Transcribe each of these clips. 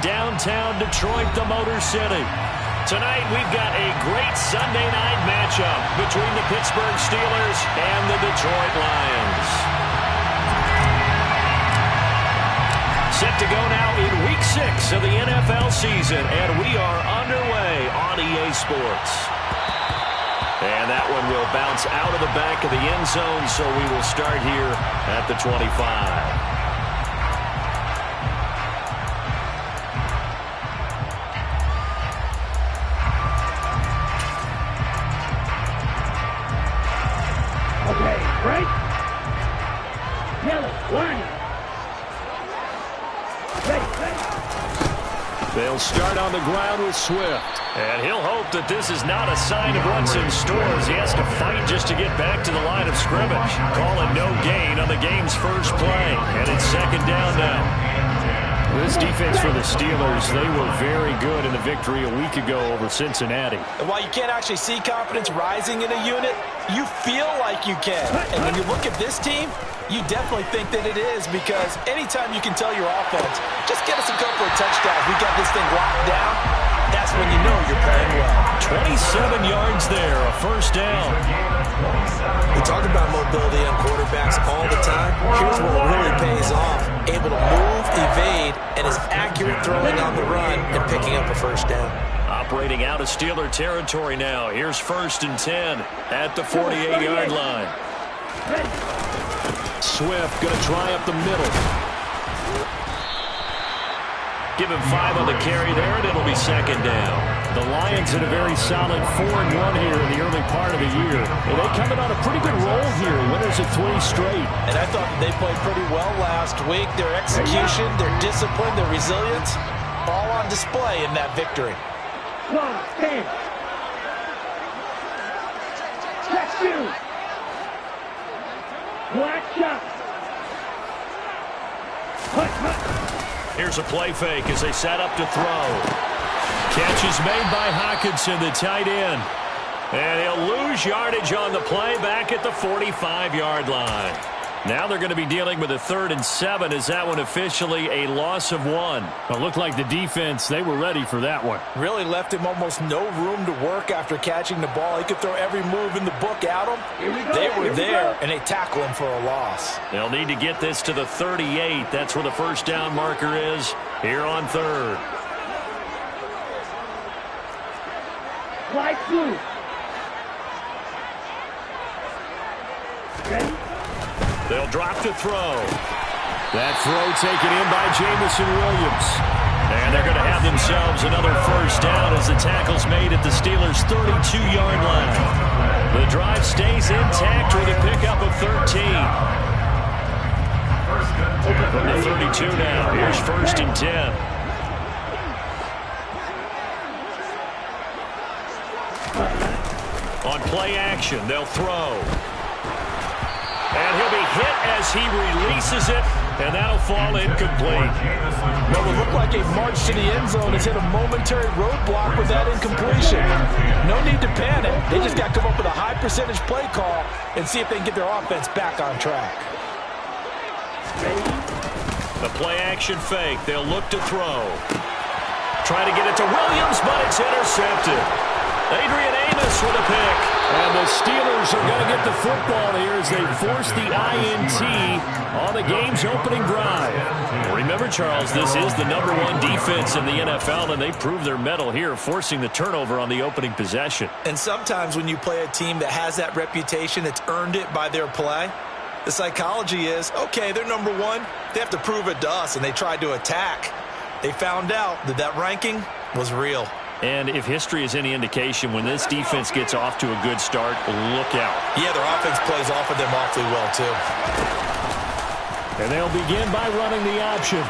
downtown Detroit, the Motor City. Tonight, we've got a great Sunday night matchup between the Pittsburgh Steelers and the Detroit Lions. Set to go now in Week 6 of the NFL season, and we are underway on EA Sports. And that one will bounce out of the back of the end zone, so we will start here at the 25. Right? Yellow, one. They'll start on the ground with Swift. And he'll hope that this is not a sign of what's in store as he has to fight just to get back to the line of scrimmage. Calling no gain on the game's first play. And it's second down now. This defense for the Steelers, they were very good in the victory a week ago over Cincinnati. And while you can't actually see confidence rising in a unit, you feel like you can. And when you look at this team, you definitely think that it is, because anytime you can tell your offense, just get us a couple of touchdowns, we got this thing locked down, that's when you know you're playing well. 27 yards there, a first down. We talk about mobility on quarterbacks all the time. Here's where it really pays off. Able to move, evade, and is accurate throwing on the run and picking up a first down. Operating out of Steeler territory now. Here's 1st and 10 at the 48-yard line. Swift going to try up the middle. Give him 5 on the carry there, and it'll be second down. The Lions in a very solid 4-1 here in the early part of the year. Well, they coming on a pretty good roll here, winners of 3 straight. And I thought they played pretty well last week. Their execution, their discipline, their resilience, all on display in that victory. 1, 10. Check you. Black shot. Here's a play fake as they set up to throw. Catch is made by Hockenson, the tight end. And he'll lose yardage on the play back at the 45-yard line. Now they're going to be dealing with a 3rd and 7. Is that one officially a loss of 1? Well, it looked like the defense, they were ready for that one. Really left him almost no room to work after catching the ball. He could throw every move in the book at him. They were there, and they tackle him for a loss. They'll need to get this to the 38. That's where the first down marker is here on 3rd. Fly blue. Ready? They'll drop to throw. That throw taken in by Jamison Williams. And they're going to have themselves another first down as the tackle's made at the Steelers' 32-yard line. The drive stays intact with a pickup of 13. From the 32 now, here's 1st and 10. On play action, they'll throw. And he'll be hit as he releases it, and that'll fall incomplete. Well, it looked like a march to the end zone has hit a momentary roadblock with that incompletion. No need to panic. They just got to come up with a high percentage play call and see if they can get their offense back on track. The play action fake. They'll look to throw. Try to get it to Williams, but it's intercepted. Adrian Amos with a pick. And the Steelers are going to get the football here as they force the INT on the game's opening drive. Remember, Charles, this is the #1 defense in the NFL, and they proved their mettle here, forcing the turnover on the opening possession. And sometimes when you play a team that has that reputation, that's earned it by their play, the psychology is, okay, they're #1. They have to prove it to us, and they tried to attack. They found out that that ranking was real. And if history is any indication, when this defense gets off to a good start, look out. Yeah, their offense plays off of them awfully well, too. And they'll begin by running the option.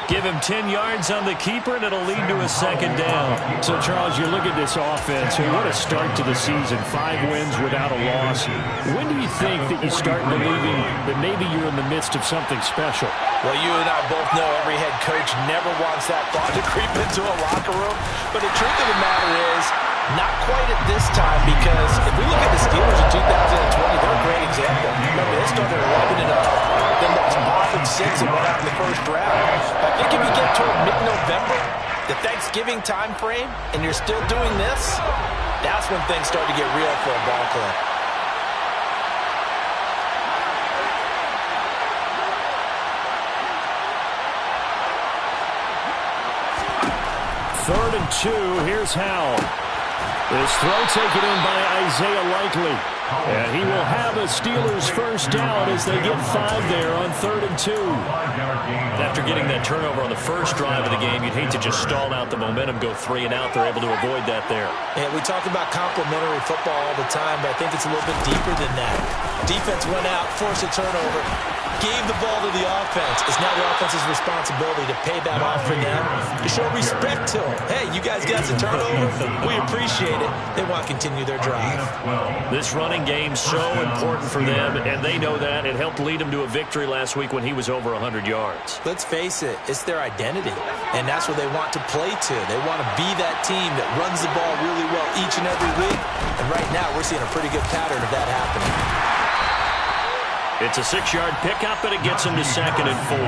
Give him 10 yards on the keeper, and it'll lead to a second down. So, Charles, you look at this offense, and what a start to the season. 5 wins without a loss. When do you think that you start believing that maybe you're in the midst of something special? Well, you and I both know every head coach never wants that thought to creep into a locker room. But the truth of the matter is, Not quite at this time, because if we look at the Steelers in 2020, they're a great example. Remember, they started 11-0, then lost 5 and 6 and went out in the first round. I think if you get toward mid-November, the Thanksgiving time frame, and you're still doing this, that's when things start to get real for a ball club. Third and 2, here's Howell. His throw taken in by Isaiah Likely. And he will have a Steelers first down as they get 5 there on 3rd and 2. After getting that turnover on the first drive of the game, you'd hate to just stall out the momentum, go 3 and out. They're able to avoid that there. And we talk about complementary football all the time, but I think it's a little bit deeper than that. Defense went out, forced a turnover, gave the ball to the offense. It's now the offense's responsibility to pay that off for them, to show respect to them. Hey, you guys got some turnover. We appreciate it. They want to continue their drive. This running game so important for them, and they know that. It helped lead them to a victory last week when he was over 100 yards. Let's face it, it's their identity, and that's what they want to play to. They want to be that team that runs the ball really well each and every week, and right now we're seeing a pretty good pattern of that happening. It's a 6-yard pickup, and it gets him to 2nd and 4.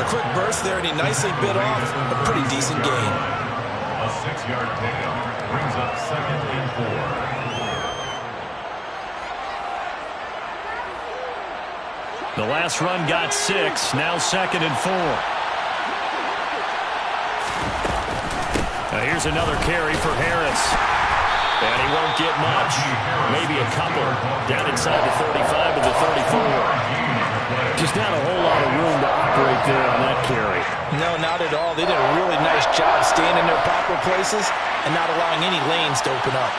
A quick burst there, and he nicely bit off a pretty decent gain. A 6-yard pickup brings up 2nd and 4. The last run got 6, now 2nd and 4. Now here's another carry for Harris. And he won't get much. Maybe a couple. Down inside the 35 to the 34. Just not a whole lot of room to operate there on that carry. No, not at all. They did a really nice job staying in their proper places and not allowing any lanes to open up.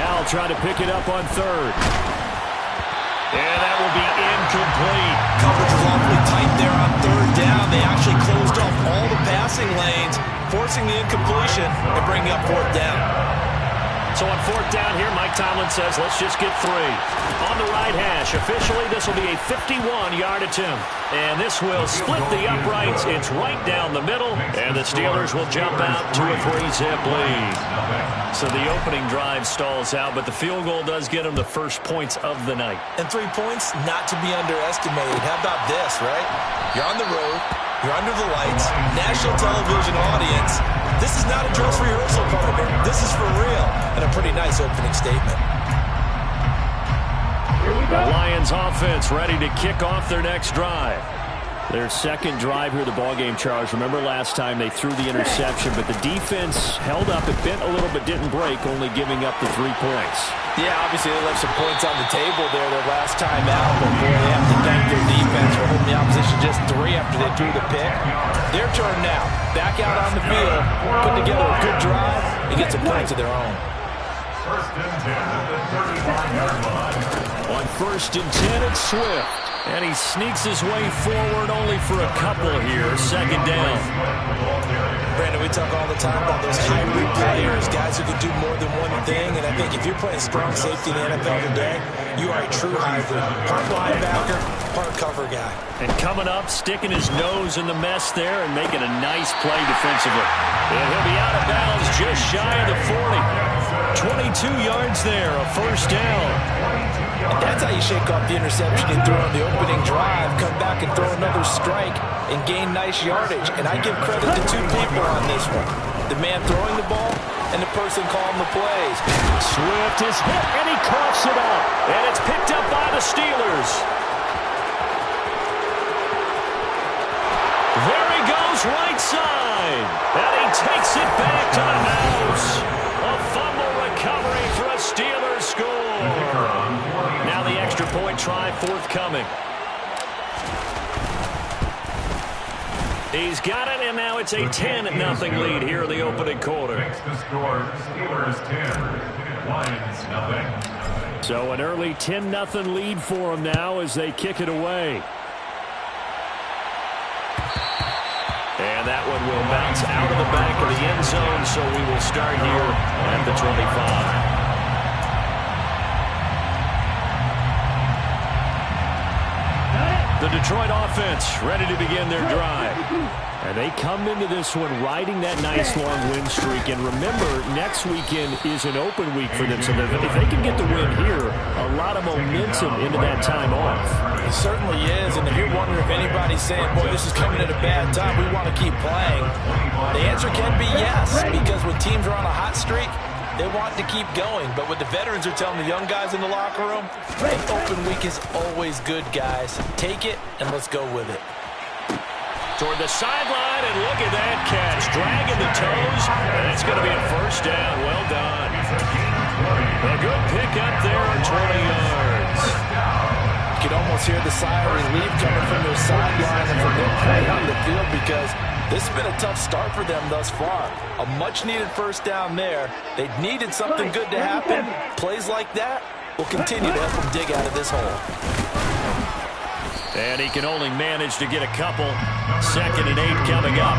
Now trying to pick it up on 3rd. And that will be incomplete. Coverage was awfully tight there on 3rd down. They actually closed off all the passing lanes, forcing the incompletion and bringing up 4th down. So on 4th down here, Mike Tomlin says, let's just get 3. On the right hash, officially, this will be a 51-yard attempt. And this will split the uprights. It's right down the middle. And the Steelers will jump out to a 3-zip lead. So the opening drive stalls out, but the field goal does get them the first points of the night. And 3 points, not to be underestimated. How about this, right? You're on the road. You're under the lights. National television audience. This is not a dress rehearsal, partner. This is for real. And a pretty nice opening statement. The Lions offense ready to kick off their next drive. Their second drive here of the ballgame, Charles. Remember last time they threw the interception, but the defense held up. It bent a little but didn't break, only giving up the 3 points. Yeah, obviously they left some points on the table there their last time out, but boy, they have to thank their defense for holding the opposition just 3 after they threw the pick. Their turn now. Back out on the field, put together a good drive, and get some points of their own. First and 10 at the 35-yard line. On 1st and 10, it's Swift. And he sneaks his way forward only for a couple here. 2nd down. Brandon, we talk all the time about those hybrid players, guys who can do more than one thing. And I think if you're playing strong safety in the NFL today, you are a true hybrid. Part linebacker, part cover guy. And coming up, sticking his nose in the mess there and making a nice play defensively. And he'll be out of bounds just shy of the 40. 22 yards there, a first down. And that's how you shake off the interception you threw on the opening drive, come back and throw another strike and gain nice yardage. And I give credit to 2 people on this one. The man throwing the ball and the person calling the plays. Swift is hit and he coughs it up. And it's picked up by the Steelers. There he goes right side. And he takes it back to the house. A fumble recovery for a Steelers score. Now the extra point try forthcoming. He's got it, and now it's a 10-0 lead here in the opening quarter. Makes the score Steelers 10, Lions nothing. So an early 10-0 lead for them now as they kick it away. And that one will bounce out of the back of the end zone, so we will start here at the 25. The Detroit offense ready to begin their drive. And they come into this one riding that nice long win streak. And remember, next weekend is an open week for them. So if they can get the win here, a lot of momentum into that time off. It certainly is. And if you're wondering if anybody's saying, boy, this is coming at a bad time, we want to keep playing, the answer can be yes. Because when teams are on a hot streak, they want to keep going. But what the veterans are telling the young guys in the locker room, an open week is always good, guys. Take it, and let's go with it. Toward the sideline, and look at that catch. Dragging the toes, and it's going to be a first down. Well done. A good pickup there on 20 yards. You can almost hear the sigh of relief coming from their sideline and from their play on the field because this has been a tough start for them thus far. A much-needed first down there. They needed something good to happen. Plays like that will continue to help them dig out of this hole. And he can only manage to get a couple. 2nd and 8 coming up.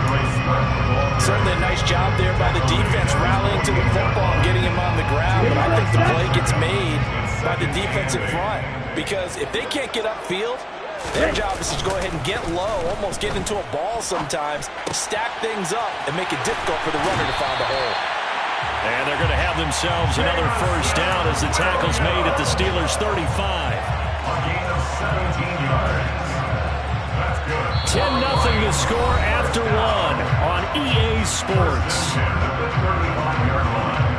Certainly a nice job there by the defense rallying to the football and getting him on the ground. But I think the play gets made by the defensive front. Because if they can't get upfield, their job is to go ahead and get low, almost get into a ball sometimes, stack things up, and make it difficult for the runner to find a hole. And they're going to have themselves another first down as the tackle's made at the Steelers' 35. A gain of 17 yards. That's good. 10-0 to score after 1 on EA Sports. At the 35-yard line.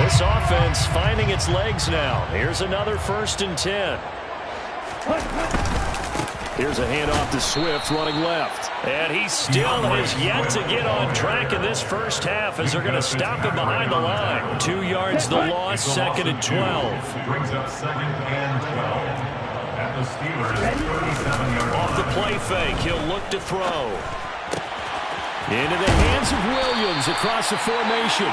This offense finding its legs now. Here's another 1st and 10. Here's a handoff to Swift running left. And he still has yet to get on track in this first half as they're going to stop him behind the line. 2 yards the loss, 2nd and 12. Brings up 2nd and 12. At the Steelers' 37-yard line. Off the play fake, he'll look to throw. Into the hands of Williams across the formation.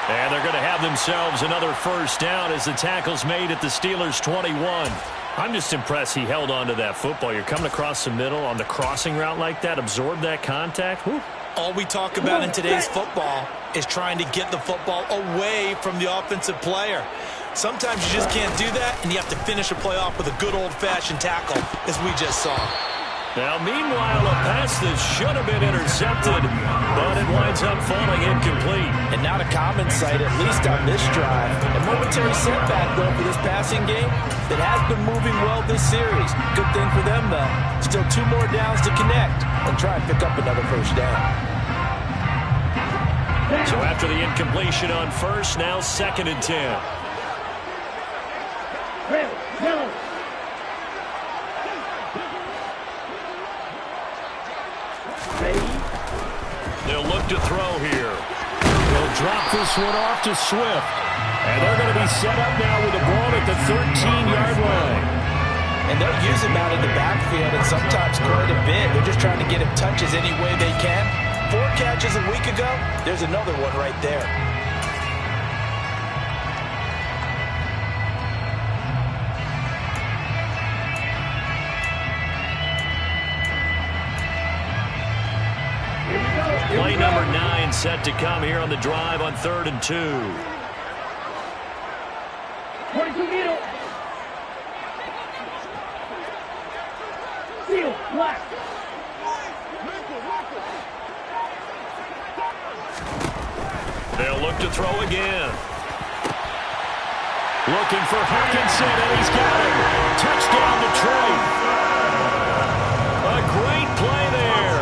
And they're going to have themselves another first down as the tackle's made at the Steelers' 21. I'm just impressed he held on to that football. You're coming across the middle on the crossing route like that, absorb that contact. Whew. All we talk about in today's football is trying to get the football away from the offensive player. Sometimes you just can't do that, and you have to finish a play off with a good old-fashioned tackle, as we just saw. Now, meanwhile, a pass that should have been intercepted, but it winds up falling incomplete. And not a common sight, at least on this drive. A momentary setback, though, for this passing game that has been moving well this series. Good thing for them, though. Still 2 more downs to connect and try and pick up another first down. So after the incompletion on first, now 2nd and 10. Yellow. They'll look to throw here. They'll drop this one off to Swift. And they're going to be set up now with the ball at the 13-yard line. And they'll use him out in the backfield and sometimes quite a bit. They're just trying to get him touches any way they can. 4 catches a week ago. There's another one right there. Play number 9 set to come here on the drive on 3rd and 2. 22 middle. Seal, black. They'll look to throw again. Looking for Hawkinson, and he's got him. Touchdown, Detroit. A great play there.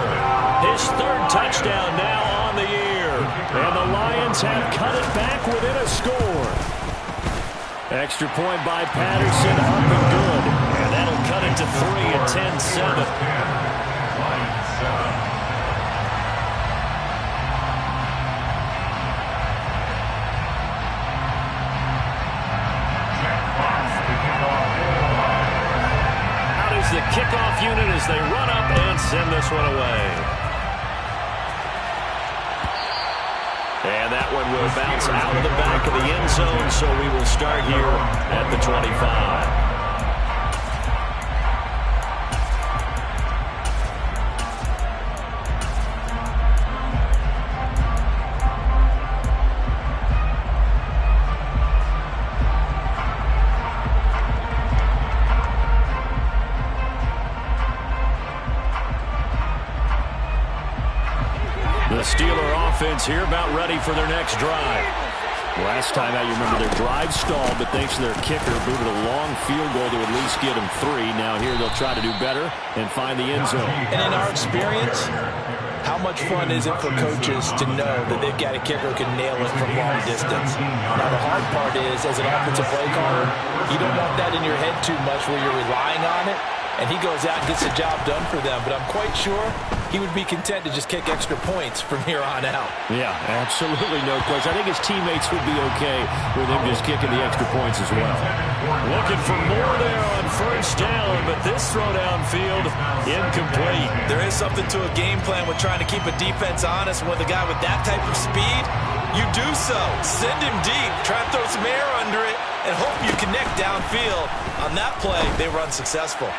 His 3rd touchdown now on the year. And the Lions have cut it back within a score. Extra point by Patterson, up and good. And that'll cut it to 3 at 10-7. Lions 7. Out is the kickoff unit as they run up and send this one away. And that one will bounce out of the back of the end zone, so we will start here at the 25. The Steeler offense here about ready for their next drive. Last time out, you remember their drive stalled, but thanks to their kicker, booted a long field goal to at least get them 3. Now here they'll try to do better and find the end zone. And in our experience, how much fun is it for coaches to know that they've got a kicker who can nail it from long distance? Now, the hard part is, as an offensive play caller, you don't want that in your head too much where you're relying on it, and he goes out and gets the job done for them. But I'm quite sure he would be content to just kick extra points from here on out. Yeah, absolutely no question. I think his teammates would be okay with him just kicking the extra points as well. Looking for more there on first down, but this throw downfield incomplete. There is something to a game plan with trying to keep a defense honest with a guy with that type of speed. You do so. Send him deep. Try and throw some air under it and hope you connect downfield. On that play, they run successful.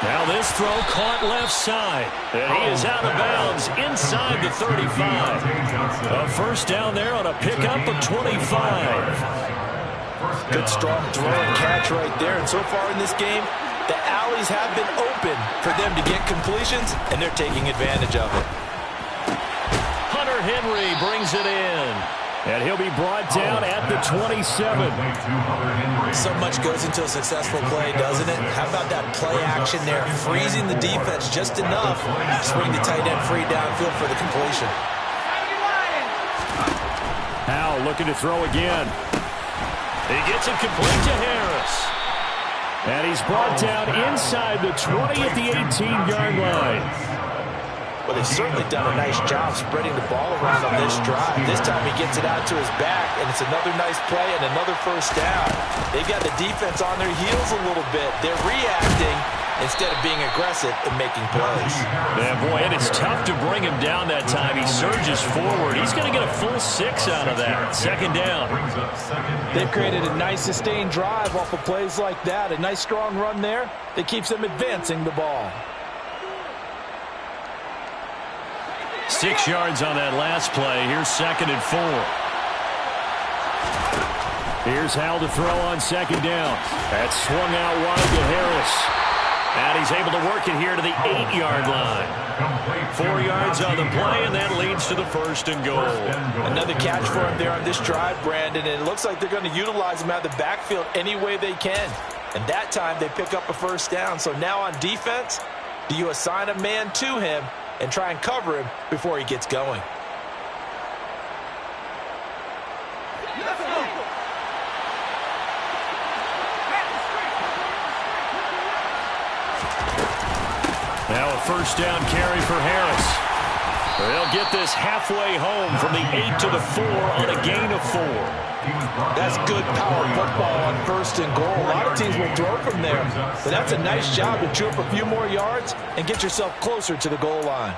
Now this throw caught left side. And he is out of bounds inside the 35. A first down there on a pickup of 25. Good strong throw and catch right there. And so far in this game, the alleys have been open for them to get completions, and they're taking advantage of it. Hunter Henry brings it in. And he'll be brought down at the 27. So much goes into a successful play, doesn't it? How about that play action there? Freezing the defense just enough to swing the tight end free downfield for the completion. Howell looking to throw again. He gets it complete to Harris. And he's brought down inside the 20 at the 18-yard line. Well, they've certainly done a nice job spreading the ball around on this drive. This time he gets it out to his back, and it's another nice play and another first down. They've got the defense on their heels a little bit. They're reacting instead of being aggressive and making plays. Yeah, boy, and it's tough to bring him down that time. He surges forward. He's going to get a full 6 out of that. Second down. They've created a nice sustained drive off of plays like that. A nice strong run there that keeps them advancing the ball. 6 yards on that last play. Here's 2nd and 4. Here's Howell to throw on second down. That's swung out wide to Harris. And he's able to work it here to the 8-yard line. 4 yards on the play, and that leads to the 1st and goal. Another catch for him there on this drive, Brandon, and it looks like they're going to utilize him out of the backfield any way they can. And that time they pick up a first down. So now on defense, do you assign a man to him and try and cover him before he gets going? Now a first down carry for Harris. They'll get this halfway home from the 8 to the 4 on a gain of 4. That's good power football on 1st and goal. A lot of teams will throw from there, but that's a nice job to chew up a few more yards and get yourself closer to the goal line.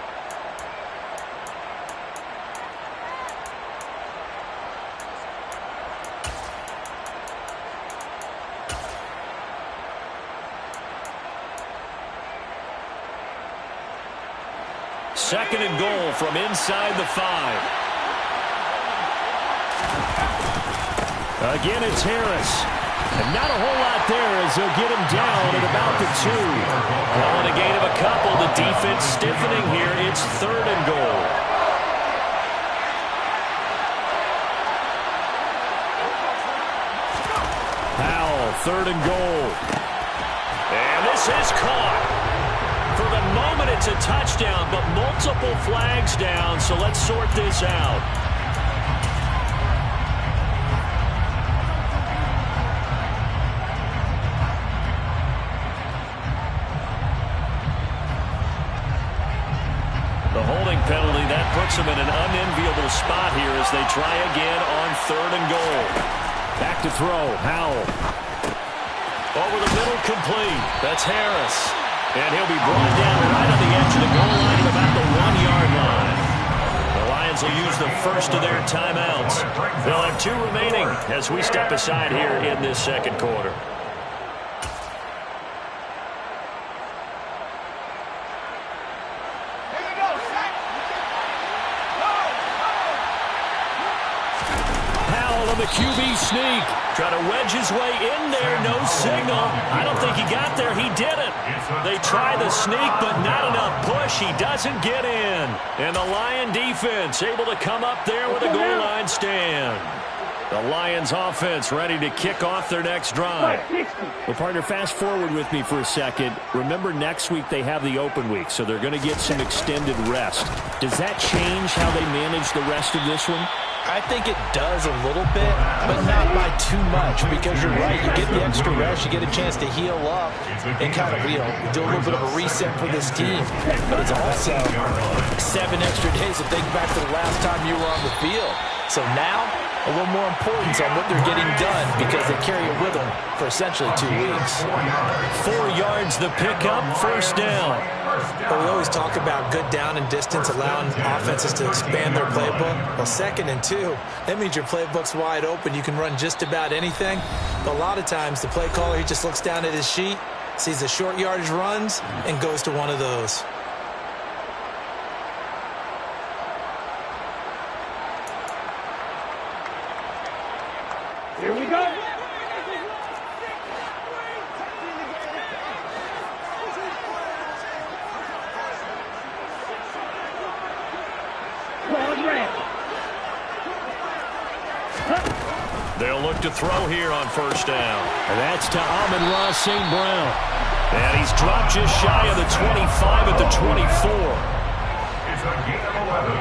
Second and goal from inside the 5. Again, it's Harris. And not a whole lot there as they'll get him down at about the 2. Calling a gain of a couple. The defense stiffening here. It's 3rd and goal. Howell, 3rd and goal. And this is caught. For the moment, it's a touchdown, but multiple flags down, so let's sort this out. The holding penalty, that puts them in an unenviable spot here as they try again on 3rd and goal. Back to throw, Howell. Over the middle, complete. That's Harris. And he'll be brought down right on the edge of the goal line at about the 1-yard line. The Lions will use the first of their timeouts. They'll have 2 remaining as we step aside here in this second quarter. Howell on the QB sneak. Trying to wedge his way in there. No signal. I don't think he got there. He didn't. They try the sneak, but not enough push. He doesn't get in. And the Lion defense able to come up there with a goal line stand. The Lions offense ready to kick off their next drive. Well, partner, fast forward with me for a second. Remember, next week they have the open week, so they're going to get some extended rest. Does that change how they manage the rest of this one? I think it does a little bit, but not by too much, because you're right. You get the extra rest, you get a chance to heal up and kind of, do a little bit of a reset for this team. But it's also 7 extra days to think back to the last time you were on the field. So now, a little more importance on what they're getting done because they carry it with them for essentially 2 weeks. 4 yards the pickup, first down. But we always talk about good down and distance, allowing offenses to expand their playbook. Well, 2nd and 2, that means your playbook's wide open. You can run just about anything. But a lot of times, the play caller, he just looks down at his sheet, sees the short yardage runs, and goes to one of those. Here we go. They'll look to throw here on first down. And that's to Amon-Ra St. Brown. And he's dropped just shy of the 25 at the 24. It's a gain of 11.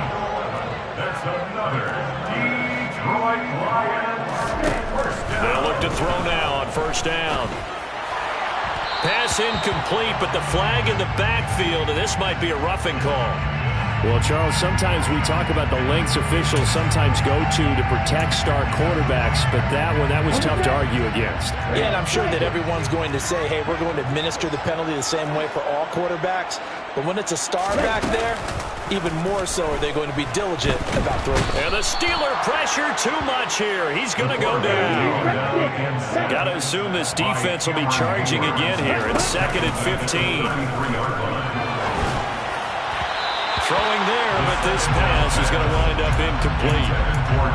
That's another Detroit Lions first down. They'll look to throw now on first down. Pass incomplete, but the flag in the backfield, and this might be a roughing call. Well, Charles, sometimes we talk about the lengths officials sometimes go to protect star quarterbacks, but that was tough to argue against. Yeah, and I'm sure that everyone's going to say, hey, we're going to administer the penalty the same way for all quarterbacks. But when it's a star back there, even more so are they going to be diligent about throwing. And the Steeler pressure too much here. He's going to go down. Got to assume this defense will be charging again here. It's 2nd and 15. Throwing there, but this pass is going to wind up incomplete.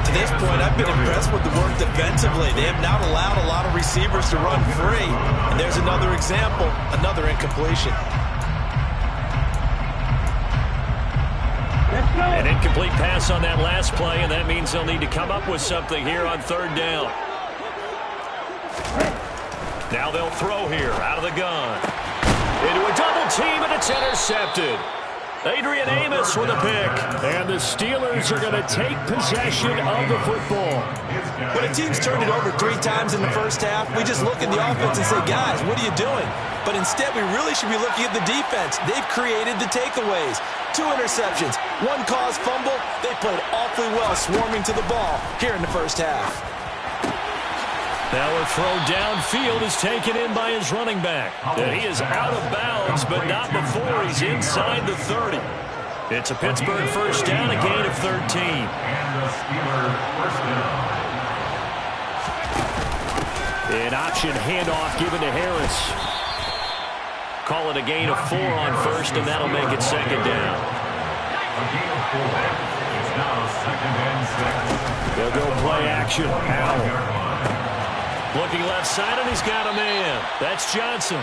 To this point, I've been impressed with the work defensively. They have not allowed a lot of receivers to run free. And there's another example, another incompletion. An incomplete pass on that last play, and that means they'll need to come up with something here on 3rd down. Now they'll throw here out of the gun. Into a double team, and it's intercepted. Adrian Amos with a pick. And the Steelers are going to take possession of the football. When a team's turned it over 3 times in the first half, we just look at the offense and say, guys, what are you doing? But instead, we really should be looking at the defense. They've created the takeaways. 2 interceptions, 1 caused fumble. They played awfully well swarming to the ball here in the first half. Now a throw downfield is taken in by his running back. And he is out of bounds, but not before he's inside the 30. It's a Pittsburgh first down, a gain of 13. And the Steelers first down. An option handoff given to Harris. Call it a gain of 4 on first, and that'll make it 2nd down. A gain of 4. It's now 2nd and 6. They'll go play action. Howell. Looking left side, and he's got a man. That's Johnson.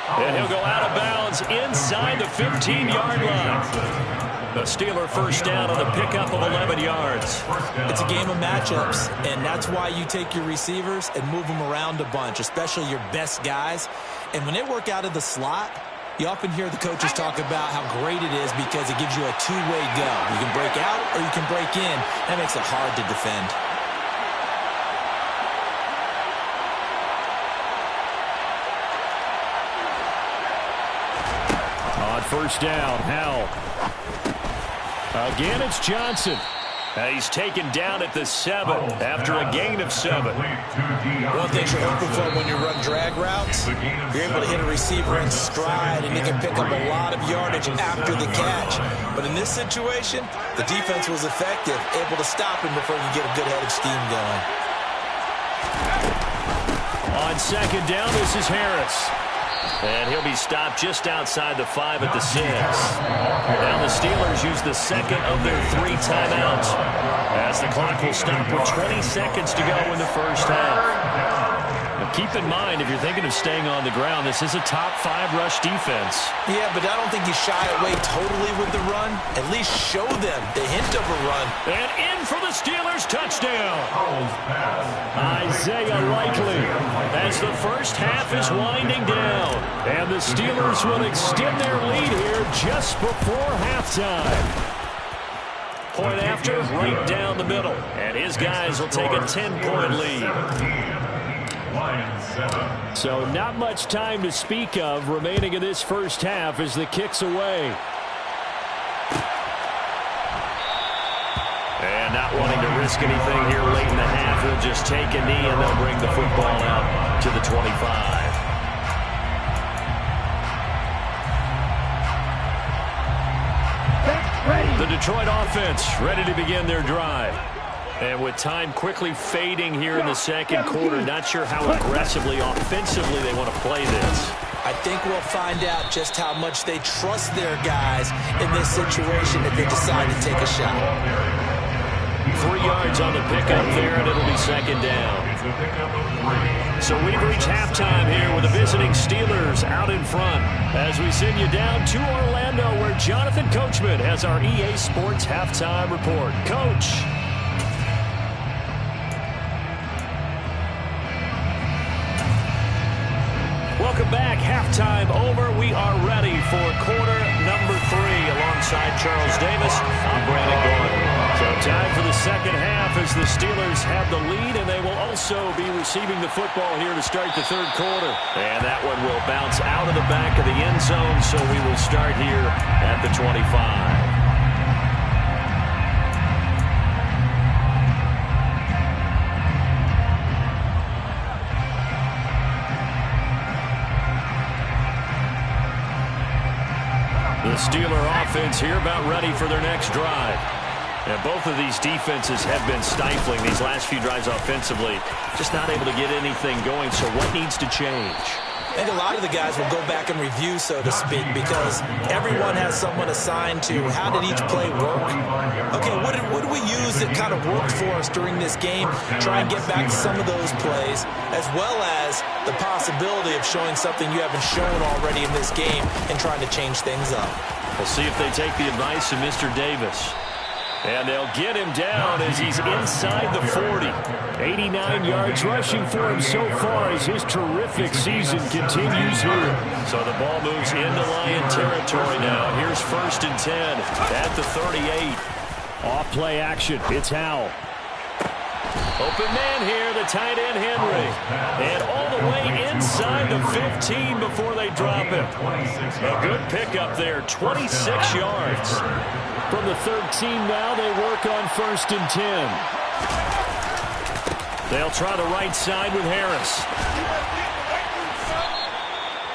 And he'll go out of bounds inside the 15-yard line. The Steeler first down on the pickup of 11 yards. It's a game of matchups, and that's why you take your receivers and move them around a bunch, especially your best guys. And when they work out of the slot, you often hear the coaches talk about how great it is because it gives you a 2-way go. You can break out or you can break in. That makes it hard to defend. First down, Howell. Again, it's Johnson. He's taken down at the 7 after a gain of 7. One thing you're hoping for when you run drag routes, you're able to hit a receiver in stride, and he can pick up a lot of yardage after the catch. But in this situation, the defense was effective, able to stop him before you get a good head of steam going. On 2nd down, this is Harris. And he'll be stopped just outside the 5 at the 6. Now the Steelers use the 2nd of their 3 timeouts as the clock will stop with 20 seconds to go in the first half. keep in mind, if you're thinking of staying on the ground, this is a top 5 rush defense. Yeah, but I don't think you shy away totally with the run. At least show them the hint of a run. And in for the Steelers touchdown. Isaiah Likely as the first half is winding down. And the Steelers will extend their lead here just before halftime. Point after, right down the middle. And his guys will take a 10-point lead. So not much time to speak of remaining in this first half as the kick's away. And not wanting to risk anything here late in the half, he'll just take a knee and they'll bring the football out to the 25. The Detroit offense ready to begin their drive. And with time quickly fading here in the second quarter, not sure how aggressively, offensively they want to play this. I think we'll find out just how much they trust their guys in this situation if they decide to take a shot. 3 yards on the pickup there, and it'll be second down. So we've reached halftime here with the visiting Steelers out in front as we send you down to Orlando where Jonathan Coachman has our EA Sports halftime report. Coach. Welcome back. Halftime over. We are ready for quarter number 3 alongside Charles Davis. I'm Brandon Gordon. So time for the second half as the Steelers have the lead, and they will also be receiving the football here to start the third quarter. And that one will bounce out of the back of the end zone, so we will start here at the 25. The Steeler offense here about ready for their next drive. And both of these defenses have been stifling these last few drives offensively. Just not able to get anything going, so what needs to change? I think a lot of the guys will go back and review, so to speak, because everyone has someone assigned to how did each play work. Okay, what did we use that kind of worked for us during this game? Try and get back to some of those plays, as well as the possibility of showing something you haven't shown already in this game and trying to change things up. We'll see if they take the advice of Mr. Davis. And they'll get him down as he's inside the 40. 89 yards rushing for him so far as his terrific season continues here. So the ball moves into Lion territory now. Here's 1st and 10 at the 38. Off play action. It's Howell. Open man here, the tight end Henry. And all the way inside the 15 before they drop him. A good pickup there, 26 yards. From the 13 now, they work on 1st and 10. They'll try the right side with Harris.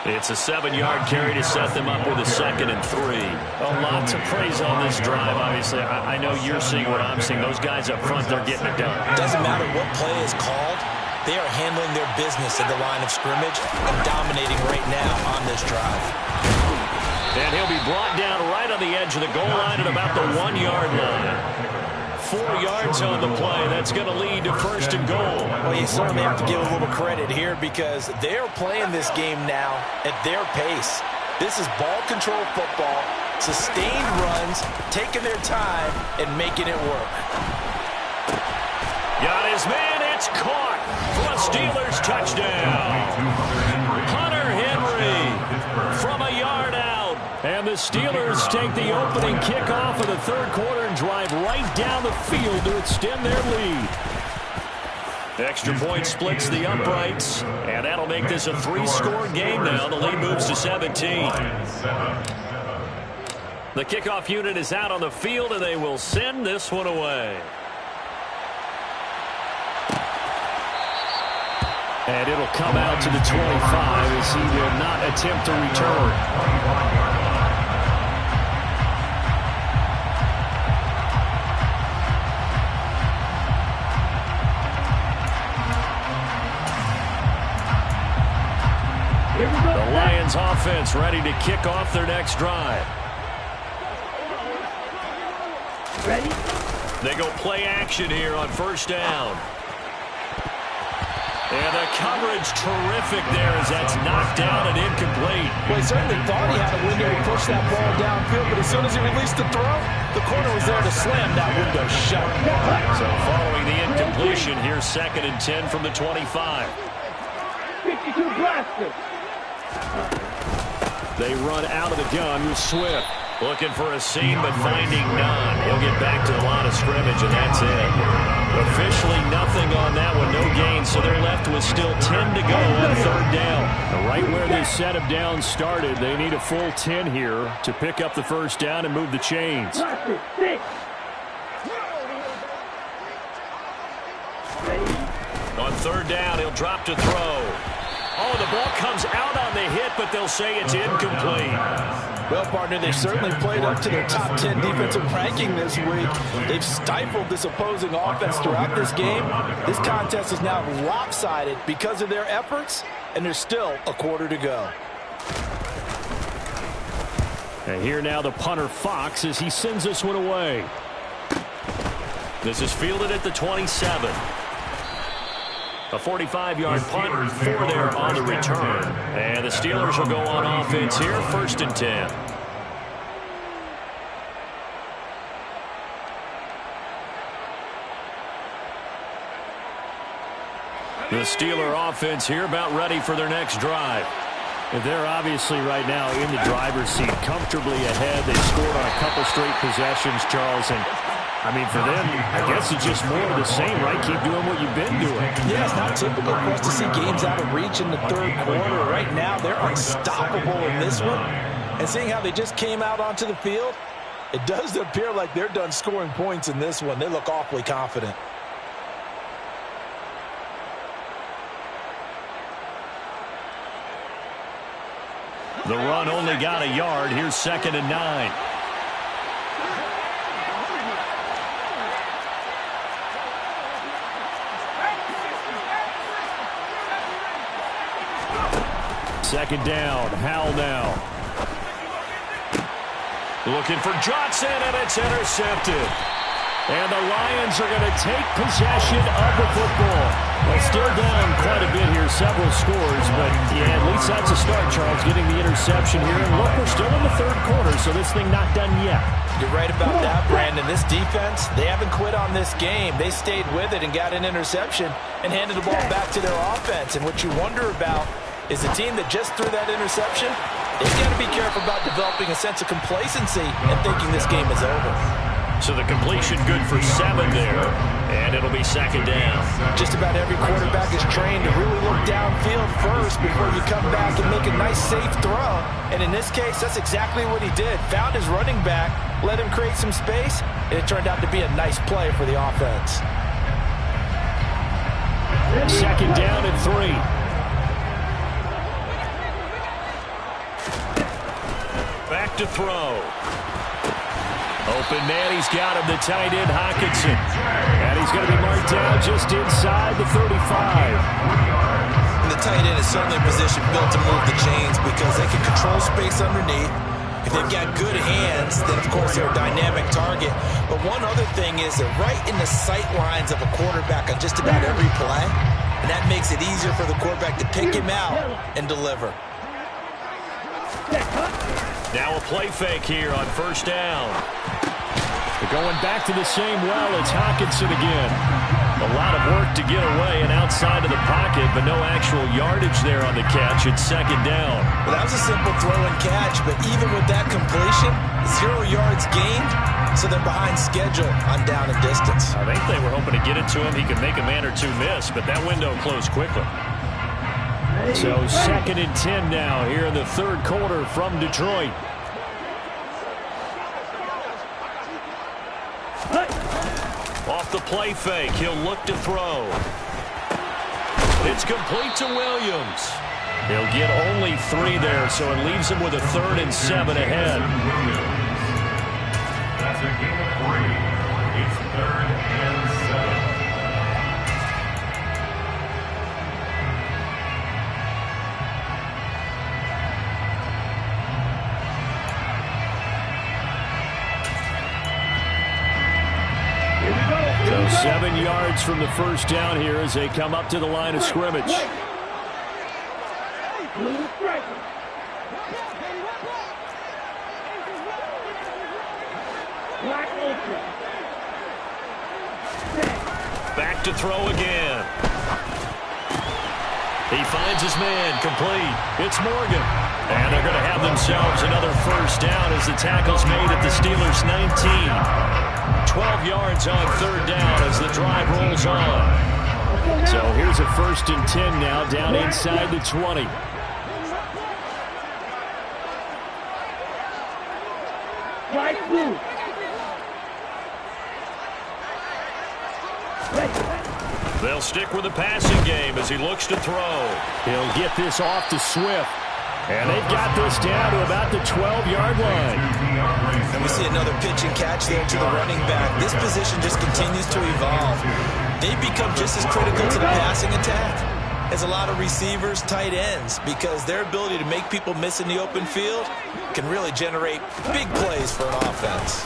It's a 7-yard carry to set them up with a 2nd and 3. A lot to praise on this drive, obviously. I know you're seeing what I'm seeing. Those guys up front, they're getting it done. Doesn't matter what play is called. They are handling their business at the line of scrimmage and dominating right now on this drive. And he'll be brought down right on the edge of the goal line at about the 1-yard line. 4 yards on the play. That's going to lead to 1st and goal. Well, you certainly have to give a little credit here because they're playing this game now at their pace. This is ball control football, sustained runs, taking their time, and making it work. Got his man. It's caught for a Steelers touchdown. Hunter Henry from a yard out. And the Steelers take the opening kickoff of the third quarter and drive right down the field to extend their lead. Extra point splits the uprights, and that'll make this a 3-score game now. The lead moves to 17. The kickoff unit is out on the field, and they will send this one away. And it'll come out to the 25 as he will not attempt to return. The Lions offense ready to kick off their next drive. Ready? They go play action here on 1st down. And the coverage terrific there as that's knocked down and incomplete. Well, he certainly thought he had a window to push that ball downfield, but as soon as he released the throw, the corner was there to slam that window shut. So following the incompletion, here's 2nd and 10 from the 25. 52 blaster. They run out of the gun with Swift. Looking for a seam, but finding none. He'll get back to the line of scrimmage, and that's it. Officially nothing on that one, no gain, so they're left with still 10 to go on 3rd down. Right where this set of downs started, they need a full 10 here to pick up the 1st down and move the chains. Blaster, 6. On 3rd down, he'll drop to throw. Oh, the ball comes out on the hit, but they'll say it's incomplete. Well, partner, they've certainly played up to their top 10 defensive ranking this week. They've stifled this opposing offense throughout this game. This contest is now lopsided because of their efforts, and there's still a quarter to go. And here now the punter Fox as he sends this one away. This is fielded at the 27. A 45-yard punt for there on the return. And the Steelers will go on offense here, 1st and 10. The Steeler offense here about ready for their next drive. And they're obviously right now in the driver's seat, comfortably ahead. They scored on a couple straight possessions, Charles, and I mean, for them, I guess it's just more of the same, right? Keep doing what you've been doing. Yeah, it's not typical for us to see games out of reach in the 3rd quarter. Right now, they're unstoppable in this one. And seeing how they just came out onto the field, it does appear like they're done scoring points in this one. They look awfully confident. The run only got a yard. Here's 2nd and 9. Second down, Howell now. Looking for Johnson, and it's intercepted. And the Lions are going to take possession of the football. Well, still down quite a bit here, several scores, but yeah, at least that's a start, Charles, getting the interception here. And look, we're still in the 3rd quarter, so this thing not done yet. You're right about that, Brandon. This defense, they haven't quit on this game. They stayed with it and got an interception and handed the ball back to their offense. And what you wonder about is the team that just threw that interception, they've got to be careful about developing a sense of complacency and thinking this game is over. So the completion good for 7 there, and it'll be 2nd down. Just about every quarterback is trained to really look downfield first before you come back and make a nice, safe throw. And in this case, that's exactly what he did. Found his running back, let him create some space, and it turned out to be a nice play for the offense. 2nd down and 3. Back to throw. Open man, he's got him, the tight end, Hockenson. And he's going to be marked down just inside the 35. And the tight end is certainly a position built to move the chains because they can control space underneath. If they've got good hands, then of course they're a dynamic target. But one other thing is they're right in the sight lines of a quarterback on just about every play. And that makes it easier for the quarterback to pick him out and deliver. Now a play fake here on 1st down. They're going back to the same well. It's Hockenson again. A lot of work to get away and outside of the pocket, but no actual yardage there on the catch. It's 2nd down. Well, that was a simple throw and catch, but even with that completion, 0 yards gained, so they're behind schedule on down and distance. I think they were hoping to get it to him. He could make a man or two miss, but that window closed quickly. So 2nd and 10 now here in the 3rd quarter from Detroit. Off the play fake, he'll look to throw. It's complete to Williams. He'll get only 3 there, so it leaves him with a 3rd and 7 ahead. That's a gain of 3. It's 3rd and 7. So 7 yards from the first down here as they come up to the line of scrimmage. Back to throw again. He finds his man, complete. It's Morgan. And they're going to have themselves another first down as the tackle's made at the Steelers' 19. 12 yards on third down as the drive rolls on. So here's a 1st and 10 now, down inside the 20. Right blue. They'll stick with the passing game as he looks to throw. He'll get this off to Swift. And they've got this down to about the 12-yard line. And we see another pitch and catch there to the running back. This position just continues to evolve. They've become just as critical to the passing attack as a lot of receivers, tight ends, because their ability to make people miss in the open field can really generate big plays for an offense.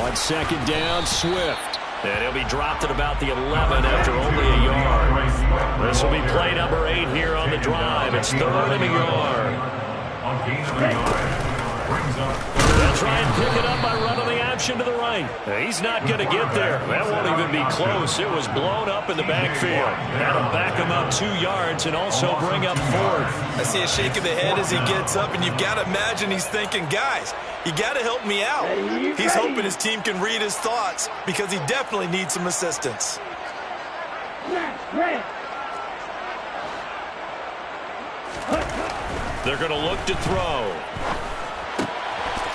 On second down, Swift. And he'll be dropped at about the 11 after only a yard. This will be play number 8 here on the drive. It's 3rd and a yard. They'll try and pick it up by running the option to the right. He's not going to get there. That won't even be close. It was blown up in the backfield. That'll back him up 2 yards and also bring up 4th. I see a shake of the head as he gets up, and you've got to imagine he's thinking, guys, you got to help me out. He's hoping his team can read his thoughts because he definitely needs some assistance. They're going to look to throw.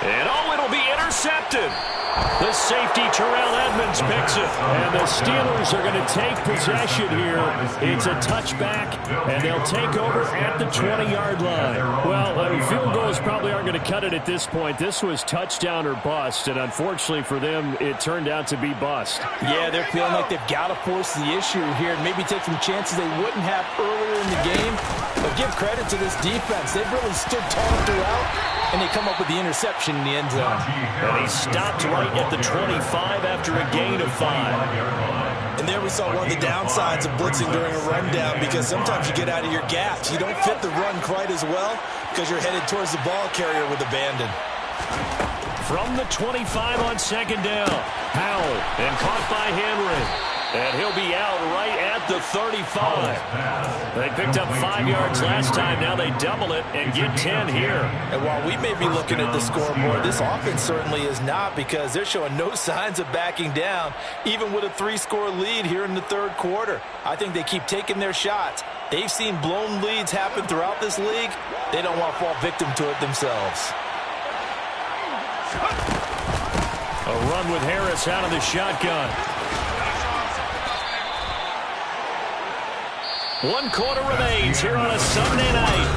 And it'll be intercepted. The safety, Terrell Edmonds, picks it. And the Steelers are going to take possession here. It's a touchback, and they'll take over at the 20-yard line. Well, field goals probably aren't going to cut it at this point. This was touchdown or bust, and unfortunately for them, it turned out to be bust. Yeah, they're feeling like they've got to force the issue here and maybe take some chances they wouldn't have earlier in the game. But give credit to this defense. They've really stood tall throughout, and they come up with the interception in the end zone. And he stopped right at the 25 after a gain of 5. And there we saw one of the downsides of blitzing during a rundown, because sometimes you get out of your gaps. You don't fit the run quite as well because you're headed towards the ball carrier with abandon. From the 25 on second down, Howell, and caught by Henry. And he'll be out right at the 35. They picked up 5 yards last time. Now they double it and get 10 here. And while we may be looking at the scoreboard, this offense certainly is not, because they're showing no signs of backing down, even with a 3-score lead here in the third quarter. I think they keep taking their shots. They've seen blown leads happen throughout this league. They don't want to fall victim to it themselves. A run with Harris out of the shotgun. 1 quarter remains here on a Sunday night.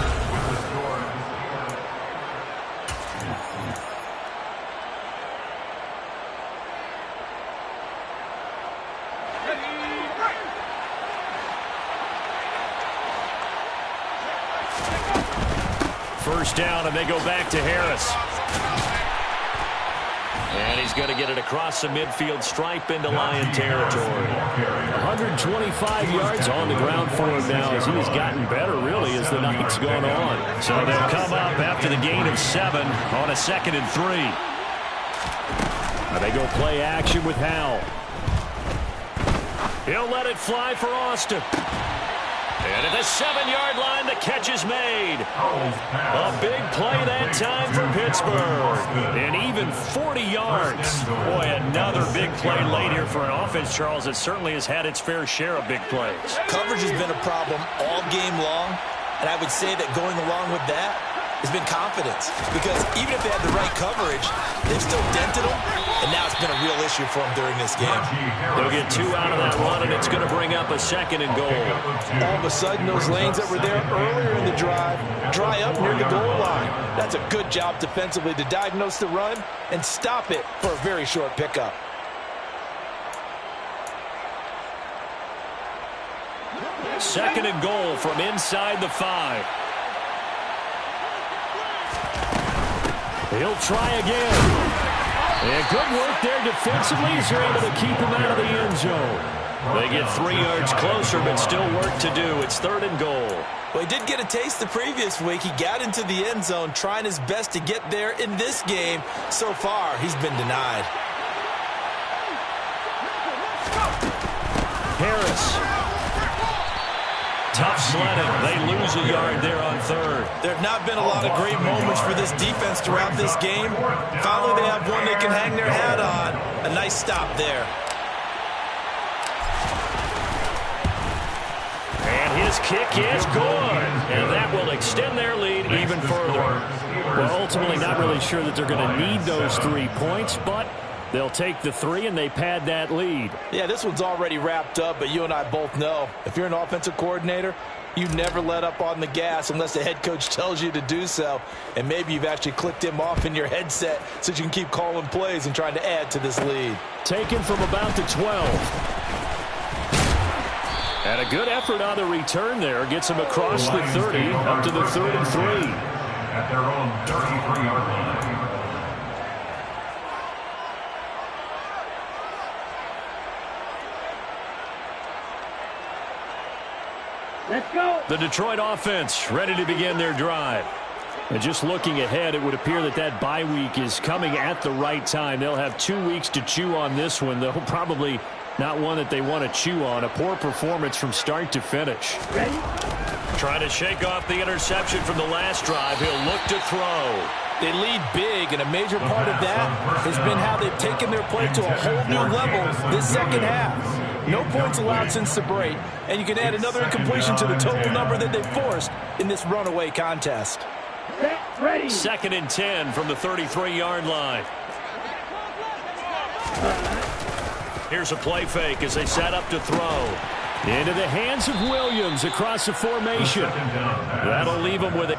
First down, and they go back to Harris. And he's going to get it across the midfield stripe into Lion territory. 125 yards on the ground for him now as he has gotten better, really, as the night's gone on. So they'll come up after the gain of 7 on a 2nd and 3. Now they go play action with Howell. He'll let it fly for Austin. And at the 7-yard line, the catch is made. A big play that time for Pittsburgh. And even 40 yards. Boy, another big play late here for an offense, Charles, that certainly has had its fair share of big plays. Coverage has been a problem all game long. And I would say that going along with that has been confidence. Because even if they had the right coverage, they've still dented them. And now it's been a real issue for them during this game. They'll get 2 out of that run, and it's going to bring up a 2nd and goal. All of a sudden, those lanes that were there earlier in the drive dry up near the goal line. That's a good job defensively to diagnose the run and stop it for a very short pickup. Second and goal from inside the 5. He'll try again. And good work there defensively as they're able to keep him out of the end zone. They get 3 yards closer, but still work to do. It's 3rd and goal. Well, he did get a taste the previous week. He got into the end zone, trying his best to get there in this game. So far, he's been denied. Harris. Tough sledding. They lose a yard there on 3rd. There have not been a lot of great moments for this defense throughout this game. Finally, they have one they can hang their hat on. A nice stop there. And his kick is good. And that will extend their lead even further. Well, ultimately not really sure that they're going to need those 3 points, but they'll take the 3 and they pad that lead. Yeah, this one's already wrapped up, but you and I both know if you're an offensive coordinator, you never let up on the gas unless the head coach tells you to do so. And maybe you've actually clicked him off in your headset so you can keep calling plays and trying to add to this lead. Taken from about the 12. And a good effort on the return there. Gets him across the 30 up to the 3rd and 3. At their own 33-yard line. Let's go. The Detroit offense ready to begin their drive. And just looking ahead, it would appear that that bye week is coming at the right time. They'll have 2 weeks to chew on this one. They'll probably not one that they want to chew on. A poor performance from start to finish. Ready? Trying to shake off the interception from the last drive. He'll look to throw. They lead big, and a major part of that has been how they've taken their play to a whole new level this second half. No points allowed since the break, and you can add another incompletion to the total number that they forced in this runaway contest. Set. Ready. 2nd and 10 from the 33-yard line. Here's a play fake as they set up to throw. Into the hands of Williams across the formation. That'll leave him with it.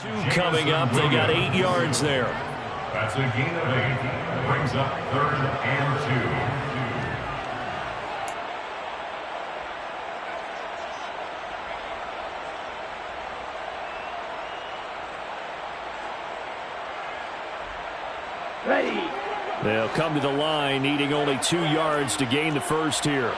Two coming up. They got 8 yards there. That's a gain of 8. Brings up 3rd and 2. Ready. They'll come to the line, needing only 2 yards to gain the first here.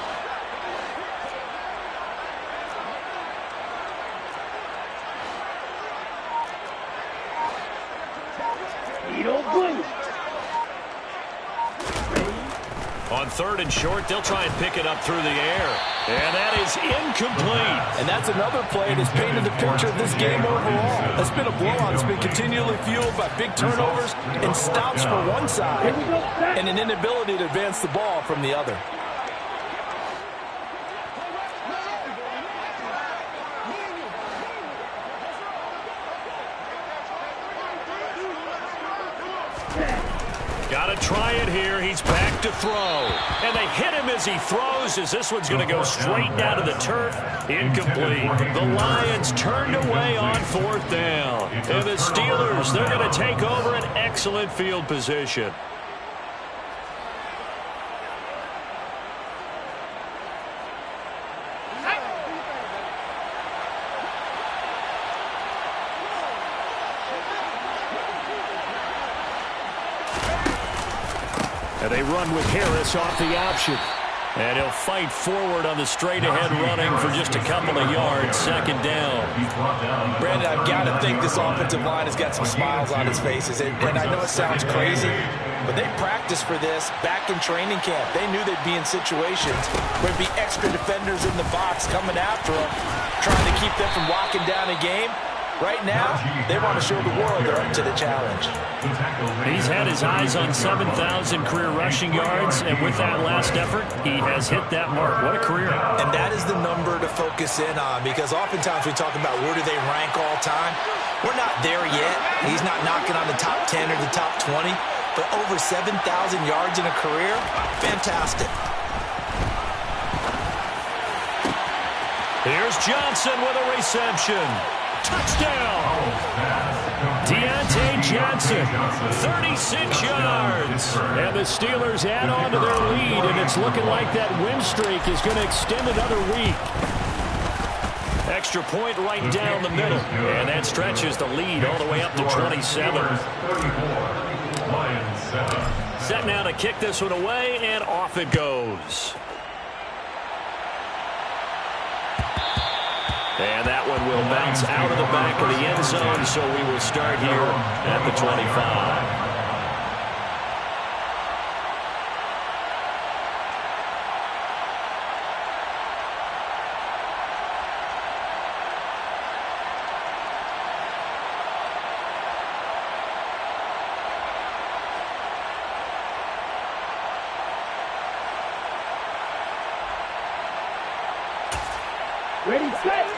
On 3rd and short, they'll try and pick it up through the air. And that is incomplete. And that's another play that's painted the picture of this game overall. It's been a blowout. It's been continually fueled by big turnovers and stops for one side and an inability to advance the ball from the other. Got to try it here. He's back to throw. And they hit him as he throws, as this one's going to go straight down to the turf. Incomplete. The Lions turned away on 4th down. And the Steelers, they're going to take over an excellent field position. And they run with Harris off the option. And he'll fight forward on the straight-ahead running for just a couple of yards. 2nd down. Brandon, I've got to think this offensive line has got some smiles on his faces. And I know it sounds crazy, but they practiced for this back in training camp. They knew they'd be in situations where there'd be extra defenders in the box coming after them, trying to keep them from locking down a game. Right now, they want to show the world they're up to the challenge. He's had his eyes on 7,000 career rushing yards, and with that last effort, he has hit that mark. What a career. And that is the number to focus in on, because oftentimes we talk about where do they rank all time. We're not there yet. He's not knocking on the top 10 or the top 20, but over 7,000 yards in a career, fantastic. Here's Johnson with a reception. Touchdown! Deontay Johnson, 36 yards. And the Steelers add on to their lead, and it's looking like that win streak is going to extend another week. Extra point right down the middle, and that stretches the lead all the way up to 27. Set now to kick this one away, and off it goes. And that one will bounce out of the back of the end zone, so we will start here at the 25.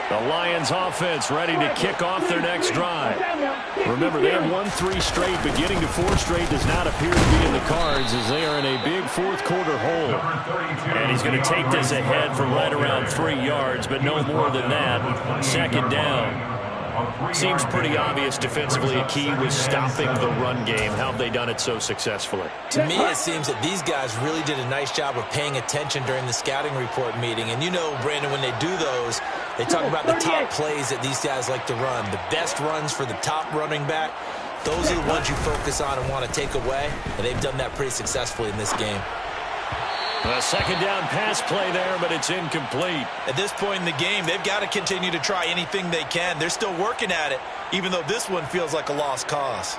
The Lions offense ready to kick off their next drive. Remember, they have won 3 straight, but getting to 4 straight does not appear to be in the cards, as they are in a big 4th quarter hole. And he's going to take this ahead from right around 3 yards, but no more than that. 2nd down. Seems pretty obvious defensively a key was stopping the run game. How have they done it so successfully? To me, it seems that these guys really did a nice job of paying attention during the scouting report meeting. And you know, Brandon, when they do those, they talk about the top plays that these guys like to run. The best runs for the top running back. Those are the ones you focus on and want to take away. And they've done that pretty successfully in this game. A 2nd down pass play there, but it's incomplete. At this point in the game, they've got to continue to try anything they can. They're still working at it, even though this one feels like a lost cause.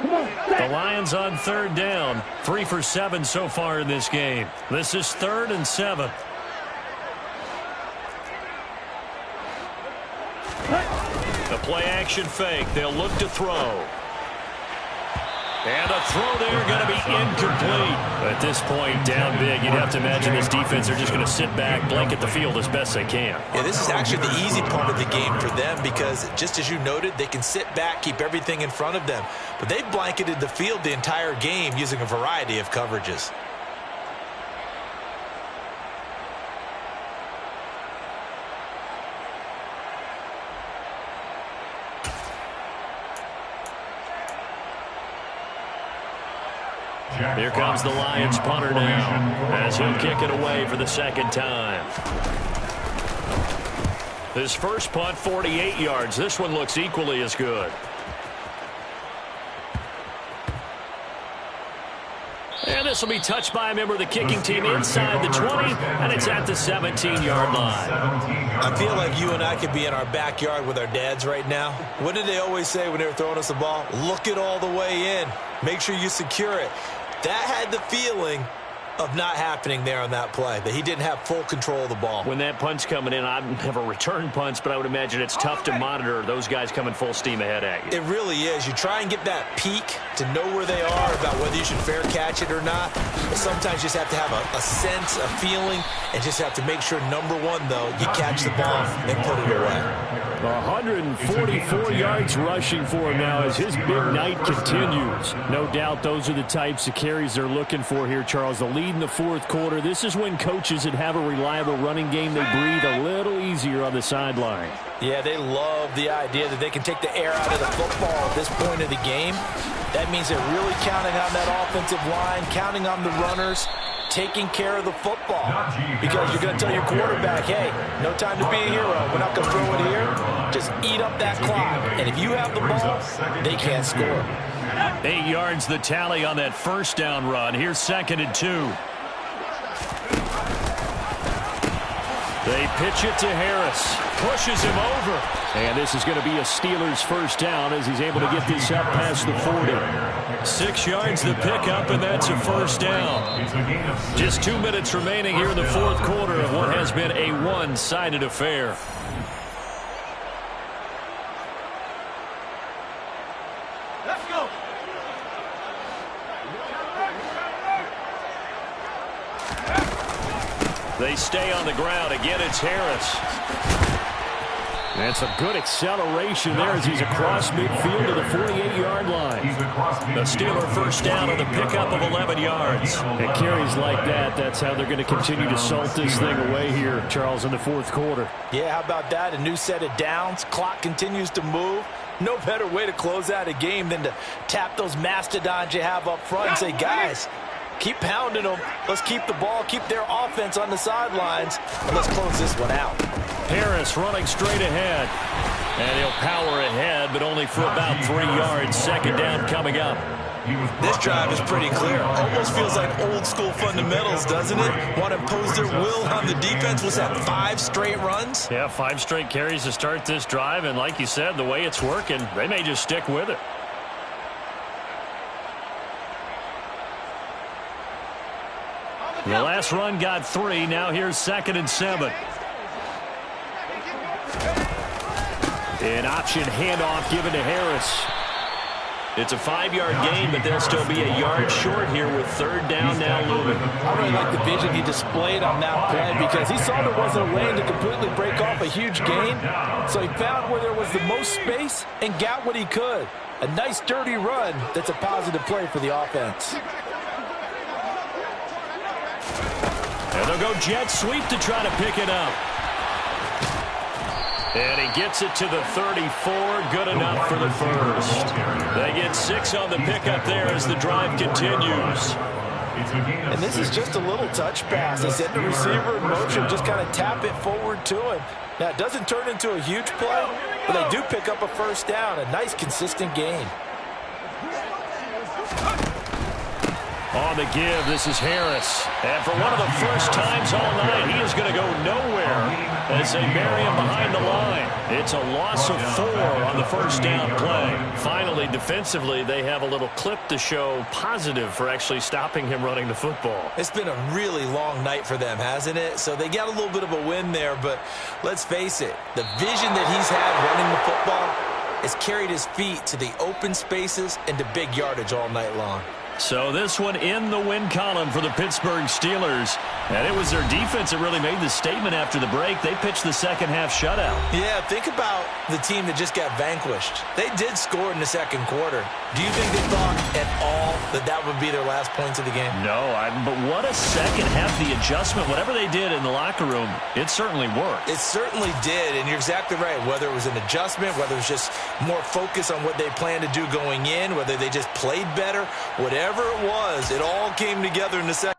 The Lions on 3rd down. 3 for 7 so far in this game. This is 3rd and 7. The play action fake. They'll look to throw. And a throw there going to be incomplete. At this point, down big, you'd have to imagine this defense are just going to sit back, blanket the field as best they can. Yeah, this is actually the easy part of the game for them because, just as you noted, they can sit back, keep everything in front of them. But they've blanketed the field the entire game using a variety of coverages. Here comes the Lions punter now, as he'll kick it away for the second time. His first punt, 48 yards. This one looks equally as good. And this will be touched by a member of the kicking team inside the 20, and it's at the 17-yard line. I feel like you and I could be in our backyard with our dads right now. What did they always say when they were throwing us the ball? Look it all the way in. Make sure you secure it. That had the feeling of not happening there on that play, that he didn't have full control of the ball. When that punt's coming in, I've never returned punts, but I would imagine it's tough to monitor those guys coming full steam ahead at you. It really is. You try and get that peek to know where they are, about whether you should fair catch it or not. But sometimes you just have to have a sense, a feeling, and just have to make sure, number one, though, you catch the ball and put it away. 144 yards rushing for him now as his big night continues. No doubt those are the types of carries they're looking for here, Charles. The lead in the fourth quarter. This is when coaches that have a reliable running game, they breathe a little easier on the sideline. Yeah, they love the idea that they can take the air out of the football at this point of the game. That means they're really counting on that offensive line, counting on the runners, taking care of the football. Because you're going to tell your quarterback, hey, no time to be a hero. We're not going to throw it here. Just eat up that clock. And if you have the ball, they can't score. 8 yards the tally on that first down run. Here's 2nd and 2. They pitch it to Harris. Pushes him over. And this is going to be a Steelers first down as he's able to get this up past the 40. 6 yards the pickup, and that's a first down. Just 2 minutes remaining here in the fourth quarter of what has been a one-sided affair. Let's go. They stay on the ground. Again, it's Harris. And some good acceleration there as he's across midfield to the 48-yard line. The Steeler first down on the pickup of 11 yards. And carries like that, that's how they're going to continue to salt this thing away here, Charles, in the fourth quarter. Yeah, how about that? A new set of downs. Clock continues to move. No better way to close out a game than to tap those mastodons you have up front and say, guys, keep pounding them. Let's keep the ball, keep their offense on the sidelines, and let's close this one out. Harris running straight ahead. And he'll power ahead, but only for about 3 yards. Second down coming up. This drive is pretty clear. Almost feels like old school fundamentals, doesn't it? Want to impose their will on the defense. Was that 5 straight runs? Yeah, 5 straight carries to start this drive. And like you said, the way it's working, they may just stick with it. The last run got 3. Now here's 2nd and 7. An option handoff given to Harris. It's a 5-yard gain, but they'll still be a yard short here with 3rd down now looming. I really like the vision he displayed on that play because he saw there wasn't a lane to completely break off a huge gain. So he found where there was the most space and got what he could. A nice, dirty run that's a positive play for the offense. And they'll go jet sweep to try to pick it up. And he gets it to the 34. Good enough for the first. They get 6 on the pickup there as the drive continues. And this is just a little touch pass. They send the receiver in motion, just kind of tap it forward to him. Now, it doesn't turn into a huge play, but they do pick up a first down. A nice, consistent gain. On the give, this is Harris. And for one of the first times all night, he is going to go nowhere as they bury him behind the line. It's a loss of 4 on the first down play. Finally, defensively, they have a little clip to show positive for actually stopping him running the football. It's been a really long night for them, hasn't it? So they got a little bit of a win there, but let's face it, the vision that he's had running the football has carried his feet to the open spaces and to big yardage all night long. So this one in the win column for the Pittsburgh Steelers. And it was their defense that really made the statement after the break. They pitched the second half shutout. Yeah, think about the team that just got vanquished. They did score in the second quarter. Do you think they thought at all that that would be their last points of the game? No, but what a second half. The adjustment, whatever they did in the locker room, it certainly worked. It certainly did, and you're exactly right. Whether it was an adjustment, whether it was just more focus on what they planned to do going in, whether they just played better, whatever Whatever it was, it all came together in the second.